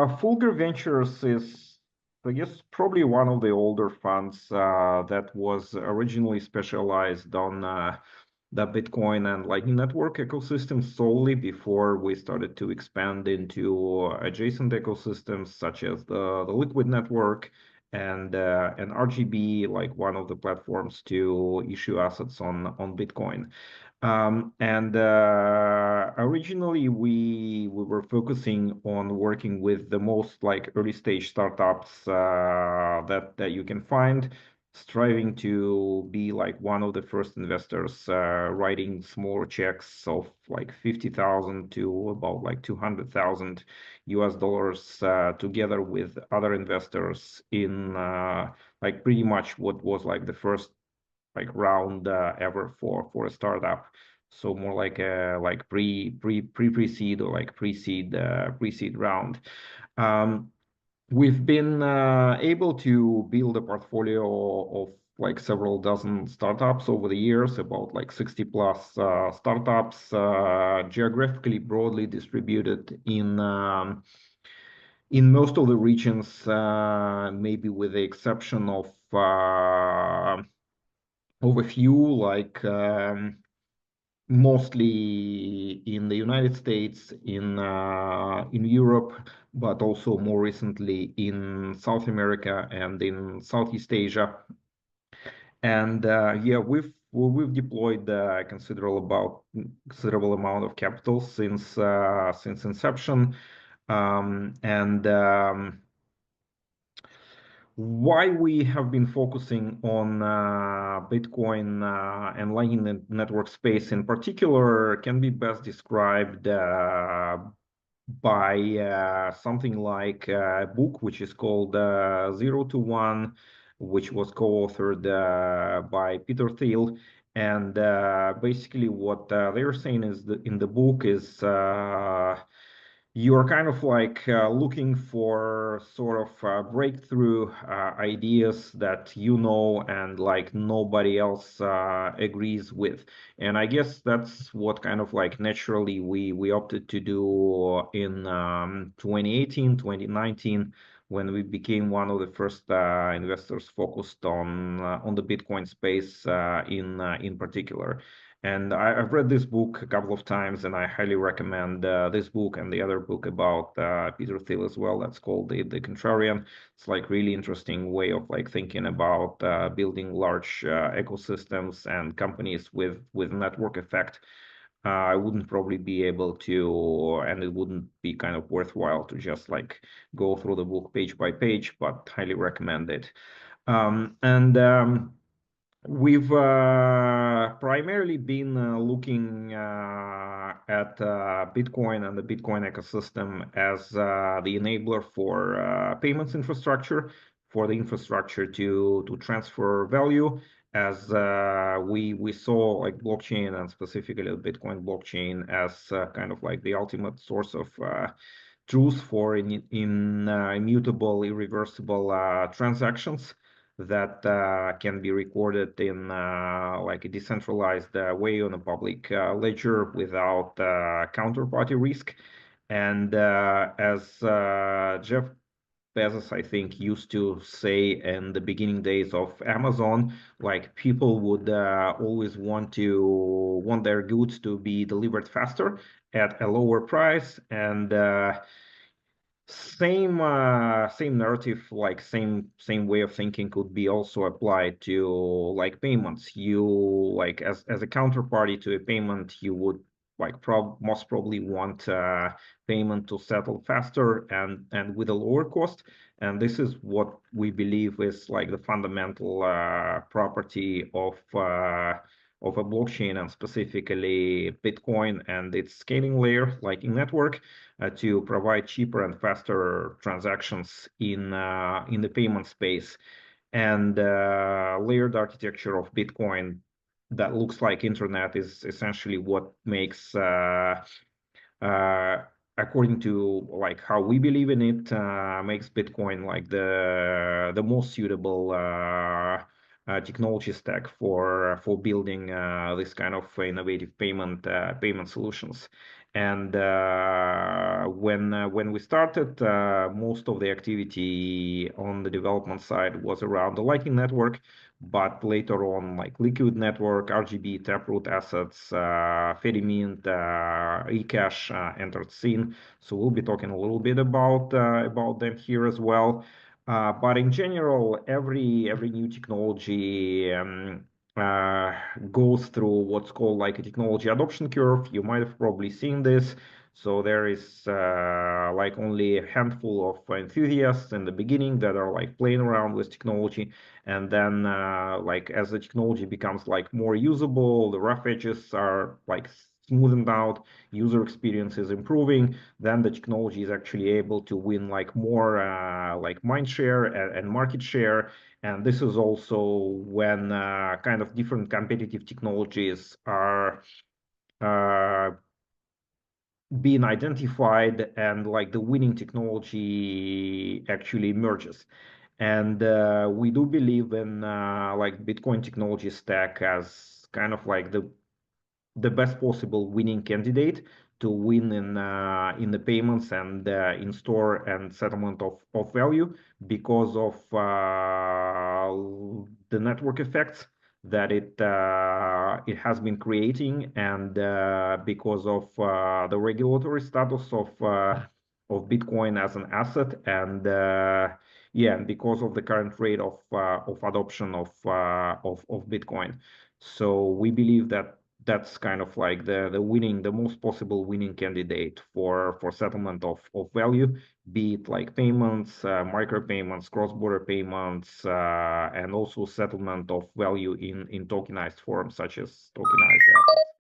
FulgurVentures is, I guess, probably one of the older funds that was originally specialized on the Bitcoin and Lightning Network ecosystem solely before we started to expand into adjacent ecosystems such as the Liquid Network and RGB, like one of the platforms to issue assets on Bitcoin. And originally we were focusing on working with the most like early stage startups that you can find, striving to be like one of the first investors, writing small checks of like 50,000 to about like 200,000 US dollars, together with other investors in like pretty much what was like the first like round ever for a startup. So more like a like pre-seed or like pre-seed round. Um, we've been able to build a portfolio of like several dozen startups over the years, about like 60 plus startups, geographically broadly distributed in most of the regions, maybe with the exception of a few, like mostly in the United States, in Europe, but also more recently in South America and in Southeast Asia. And yeah, we've deployed considerable amount of capital since inception, and why we have been focusing on Bitcoin and Lightning Network space in particular can be best described by something like a book which is called 0 to 1, which was co-authored by Peter Thiel. And basically what they're saying is that in the book is you're kind of like looking for sort of breakthrough ideas that you know and like nobody else agrees with. And I guess that's what kind of like naturally we opted to do in 2018, 2019, when we became one of the first investors focused on the Bitcoin space in particular. And I've read this book a couple of times, and I highly recommend this book and the other book about Peter Thiel as well. That's called the Contrarian. It's like really interesting way of like thinking about building large ecosystems and companies with network effect. I wouldn't probably be able to, and it wouldn't be kind of worthwhile to just like go through the book page by page, but highly recommend it. And We've primarily been looking at Bitcoin and the Bitcoin ecosystem as the enabler for payments infrastructure, for the infrastructure to transfer value, as we saw like blockchain and specifically the Bitcoin blockchain as kind of like the ultimate source of truth for immutable, irreversible transactions that can be recorded in like a decentralized way on a public ledger without counterparty risk. And as Jeff Bezos, I think, used to say in the beginning days of Amazon, like people would always want their goods to be delivered faster at a lower price, and same narrative, like same way of thinking could be also applied to like payments. You like as a counterparty to a payment, you would like most probably want payment to settle faster and with a lower cost. And this is what we believe is like the fundamental property of a blockchain, and specifically Bitcoin and its scaling layer, Lightning Network, to provide cheaper and faster transactions in the payment space. And layered architecture of Bitcoin that looks like internet is essentially what makes uh, according to like how we believe in it, makes Bitcoin like the most suitable technology stack for building this kind of innovative payment solutions. And when we started, most of the activity on the development side was around the Lightning Network, but later on, like Liquid Network, RGB, Taproot assets, Fedimint, eCash entered scene. So we'll be talking a little bit about them here as well. But in general, every new technology uh, goes through what's called like a technology adoption curve. You might have probably seen this. So there is like only a handful of enthusiasts in the beginning that are like playing around with technology, and then like as the technology becomes like more usable, the rough edges are like smoothened out, user experience is improving, then the technology is actually able to win like more like mind share and market share. And this is also when kind of different competitive technologies are uh, being identified, and like the winning technology actually emerges. And we do believe in like Bitcoin technology stack as kind of like the best possible winning candidate to win in the payments and in store and settlement of value, because of the network effects that it has been creating, and because of the regulatory status of Bitcoin as an asset, and yeah, and because of the current rate of adoption of Bitcoin. So we believe that that's kind of like the most possible winning candidate for settlement of value, be it like payments, micropayments, cross-border payments, and also settlement of value in tokenized form, such as tokenized assets.